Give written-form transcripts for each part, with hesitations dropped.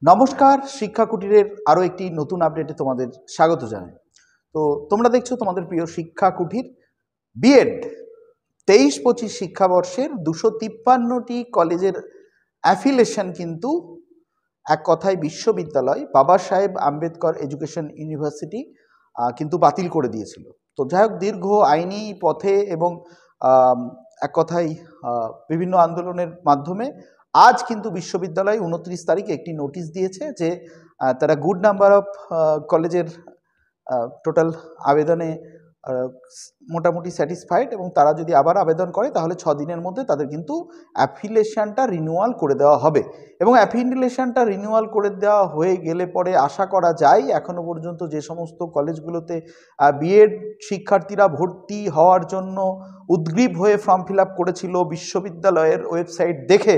নমস্কার, শিক্ষা কুটিরের আরও একটি নতুন আপডেটে তোমাদের স্বাগত জানাই। তো তোমরা দেখছো তোমাদের প্রিয় শিক্ষা কুটির বিএড 23-25 শিক্ষাবর্ষের 253টি কলেজের অ্যাফিলিয়েশন কিন্তু এক কথায় বিশ্ববিদ্যালয় বাবা সাহেব আম্বেদকর এডুকেশন ইউনিভার্সিটি কিন্তু বাতিল করে দিয়েছিল। তো যাই হোক, দীর্ঘ আইনি পথে এবং এক কথায় বিভিন্ন আন্দোলনের মাধ্যমে আজ কিন্তু বিশ্ববিদ্যালয় 29 তারিখে একটি নোটিশ দিয়েছে যে তারা গুড নাম্বার অফ কলেজের টোটাল আবেদনে মোটামুটি স্যাটিসফাইড, এবং তারা যদি আবার আবেদন করে তাহলে 6 দিনের মধ্যে তাদের কিন্তু অ্যাফিলিয়েশনটা রিনিউয়াল করে দেওয়া হবে। এবং অ্যাফিলিয়েশনটা রিনিউয়াল করে দেওয়া হয়ে গেলে পরে আশা করা যায় এখনও পর্যন্ত যে সমস্ত কলেজগুলোতে বিএড শিক্ষার্থীরা ভর্তি হওয়ার জন্য উদ্গ্রীব হয়ে ফর্ম ফিল আপ করেছিল বিশ্ববিদ্যালয়ের ওয়েবসাইট দেখে,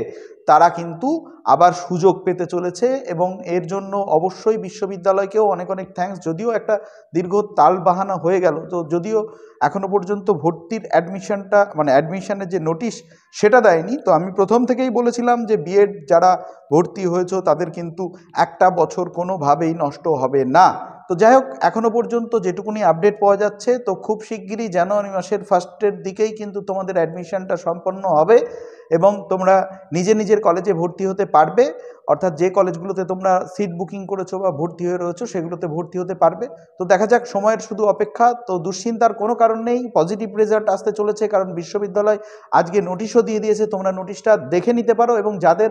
তারা কিন্তু আবার সুযোগ পেতে চলেছে। এবং এর জন্য অবশ্যই বিশ্ববিদ্যালয়কেও অনেক অনেক থ্যাঙ্কস। যদিও একটা দীর্ঘ তাল বাহানা হয়ে গেল, তো যদিও এখনও পর্যন্ত ভর্তির অ্যাডমিশনটা মানে অ্যাডমিশনের যে নোটিশ সেটা দেয়নি। তো আমি প্রথম থেকেই বলেছিলাম যে বিএড যারা ভর্তি হয়েছে তাদের কিন্তু একটা বছর কোনোভাবেই নষ্ট হবে না। তো যাই হোক, এখনও পর্যন্ত যেটুকুনি আপডেট পাওয়া যাচ্ছে, তো খুব শিগগিরই জানুয়ারি মাসের ফার্স্টের দিকেই কিন্তু তোমাদের অ্যাডমিশনটা সম্পন্ন হবে এবং তোমরা নিজের কলেজে ভর্তি হতে পারবে। অর্থাৎ যে কলেজগুলোতে তোমরা সিট বুকিং করেছো বা ভর্তি হয়ে রয়েছো সেগুলোতে ভর্তি হতে পারবে। তো দেখা যাক, সময়ের শুধু অপেক্ষা। তো দুশ্চিন্তার কোনো কারণ নেই, পজিটিভ রেজাল্ট আসতে চলেছে, কারণ বিশ্ববিদ্যালয় আজকে নোটিশও দিয়ে দিয়েছে। তোমরা নোটিশটা দেখে নিতে পারো, এবং যাদের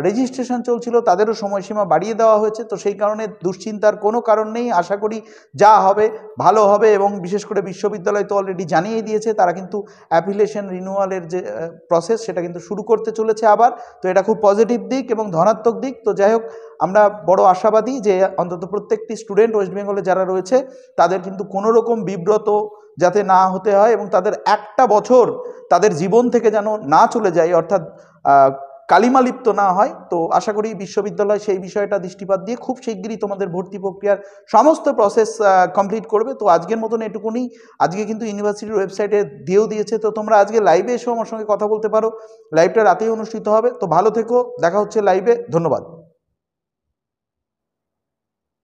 রেজিস্ট্রেশন চলছিল তাদেরও সময়সীমা বাড়িয়ে দেওয়া হয়েছে। তো সেই কারণে দুশ্চিন্তার কোনো কারণ নেই। আশা করি যা হবে ভালো হবে, এবং বিশেষ করে বিশ্ববিদ্যালয় তো অলরেডি জানিয়ে দিয়েছে তারা কিন্তু অ্যাফিলিয়েশন রিনিউয়ালের যে প্রসেস সেটা কিন্তু শুরু করতে চলেছে আবার। তো এটা খুব পজিটিভ দিক এবং ধনাত্মক দিক। তো যাই হোক, আমরা বড় আশাবাদী যে অন্তত প্রত্যেকটি স্টুডেন্ট ওয়েস্ট বেঙ্গলে যারা রয়েছে তাদের কিন্তু কোনো রকম বিব্রত যাতে না হতে হয়, এবং তাদের একটা বছর তাদের জীবন থেকে যেন না চলে যায়, অর্থাৎ কালিমালিপ্ত না হয়। তো আশা করি বিশ্ববিদ্যালয় সেই বিষয়টা দৃষ্টিপাত দিয়ে খুব শিগগিরই তোমাদের ভর্তি প্রক্রিয়ার সমস্ত প্রসেস কমপ্লিট করবে। তো আজকের মতন এটুকুনি। আজকে কিন্তু ইউনিভার্সিটির ওয়েবসাইটে দিয়েও দিয়েছে, তো তোমরা আজকে লাইভে এসেও আমার সঙ্গে কথা বলতে পারো। লাইভটা রাতেই অনুষ্ঠিত হবে। তো ভালো থেকো, দেখা হচ্ছে লাইভে। ধন্যবাদ।